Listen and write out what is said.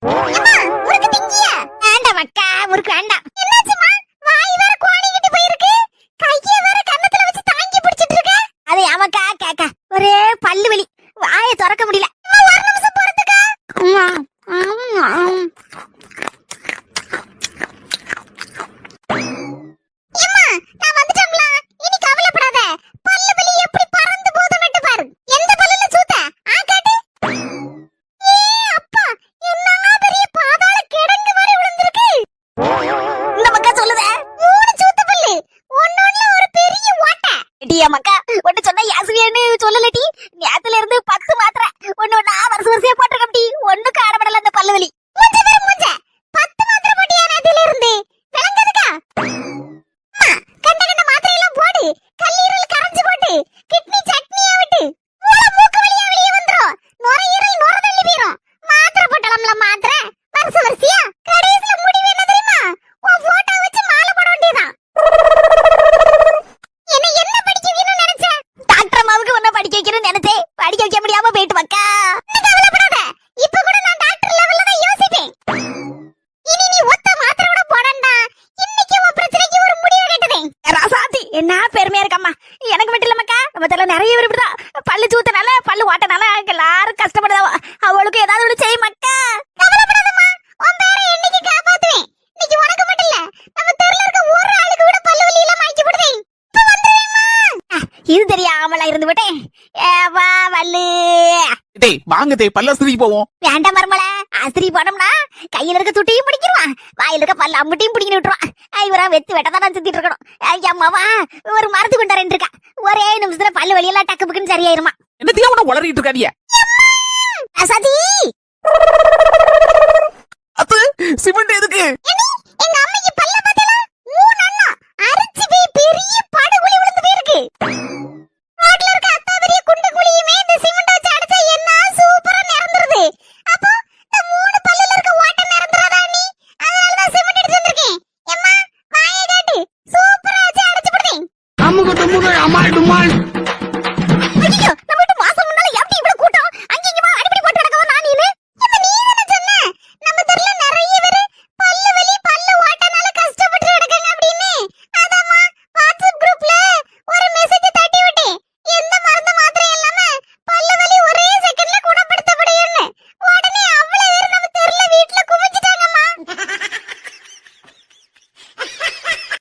முறுக்கு திங்கியா? வேண்டாம் அக்கா, முறுக்கு வேண்டாம். என்னாச்சுமா? வாய் வேற கோணிக்கிட்டு போயிருக்கு. கைய வேற கன்னத்துல வச்சு தாங்கி பிடிச்சிட்டு இருக்க. அது ஏமாக்கா கேக்க. ஒரே பல்லு வலி. வாயை திறக்க முடியல. ஒரு நிமிஷம் பொறுத்துக்கா. அம்மா. நான் வந்துட்டேன்ல. இனி கவலைப்படாத. பல்லு வலி எப்படி பறந்து போகுதுன்னு பாரு. எந்த பல்லுல சூத்த? காட்டு. அப்பா, என்ன பெரிய பாதாள கிடங்கு மாதிரி விழுந்திருக்கு. இந்த மக்கா சொல்லுதே. 3 சூத்த பல்லு. ஒண்ணொண்ணுல ஒரு பெரிய ஓட்டை. டியா மக்கா, ஒண்ணு சொன்னா யாசுவியான்னு சொல்லலடி. நேத்துல இருந்து 10 மாத்திரை. ஒண்ணா வருஷம் போட்டுருக்கம்டி. ஒண்ணு காடப்படல அந்த பல்லு வலி. மூஞ்ச 10 மாத்திரை போட்டியா நேத்துல இருந்து? விளங்குதுக்கா? கண்ட கண்ட மாத்திரை எல்லாம் போடு. கல்லீரல் கரைஞ்சு போட்டு கிட்னி சட்னியா விட்டு மூக்கு வழியா வெளியே வந்துரும். நுரையீரல் நுர தள்ளி போயிரும். மாத்திரை போட்டலாம்ல மாத்திரை. வருஷம் கடைசில முடிவு என்ன தெரியுமா? உன் போட்டோ வச்சு மாலை போட வேண்டியதான். என்ன படிக்க வைக்கணும்னு நினைச்ச? டாக்டர் அம்மாவுக்கு உன்ன படிக்க வைக்கணும்னு நினைச்சேன். படிக்க வைக்க முடியாம போயிட்டு மக்கா. கவலைப்படாத. இப்ப கூட நான் டாக்டர் லெவல்ல தான் யோசிப்பேன். இனி நீ ஒத்த மாத்திரை கூட போடண்டா. இன்னைக்கு உன் பிரச்சனைக்கு ஒரு முடிவு கட்டுதேன். ராசாத்தி, என்ன பெருமையா இருக்கம்மா. எனக்கு மட்டும் இல்ல மக்கா, நம்ம தல நிறைய பேர் இப்படிதான். பல்லு சூத்தனால பல்லு ஓட்டனால எல்லாரும் கஷ்டப்படுதா. அவளுக்கு ஏதாவது ஒண்ணு செய்ய மக்கா. கவலைப்படாதம்மா, உன் பேரை என்னைக்கு காப்பாத்துவேன். இன்னைக்கு உனக்கு மட்டும் இல்ல, நம்ம தெருல இருக்க ஒரு ஆளுக்கு கூட பல்லு வலி எல்லாம் மாய்ச்சி போடுவேன். இப்ப வந்துருவேம்மா. இது தெரியாமலா இருந்து விட்டேன். வா வல்லு. டேய் வாங்க டேய், பல்லாஸ்திரிக்கு போவோம். வேண்டாம் மர்மல, ஆஸ்திரி போனோம்னா கையில இருக்க துட்டையும் பிடிக்கிடுவான், வாயில இருக்க பல்ல அம்புட்டையும் பிடிக்கிட்டு விட்டுருவான். இவரா வெத்து வெட்டதான் நான் சுத்திட்டு இருக்கணும். ஐயம்மாவா, ஒரு மருந்து கொண்டாரன் இருக்கா. ஒரே நிமிஷத்துல பல்லு வலியெல்லாம் டக்கு புக்குன்னு சரியாயிருமா. என்னத்தையும் உன உளறிட்டு இருக்காதிய. அசதி அது சிமெண்ட் எதுக்கு?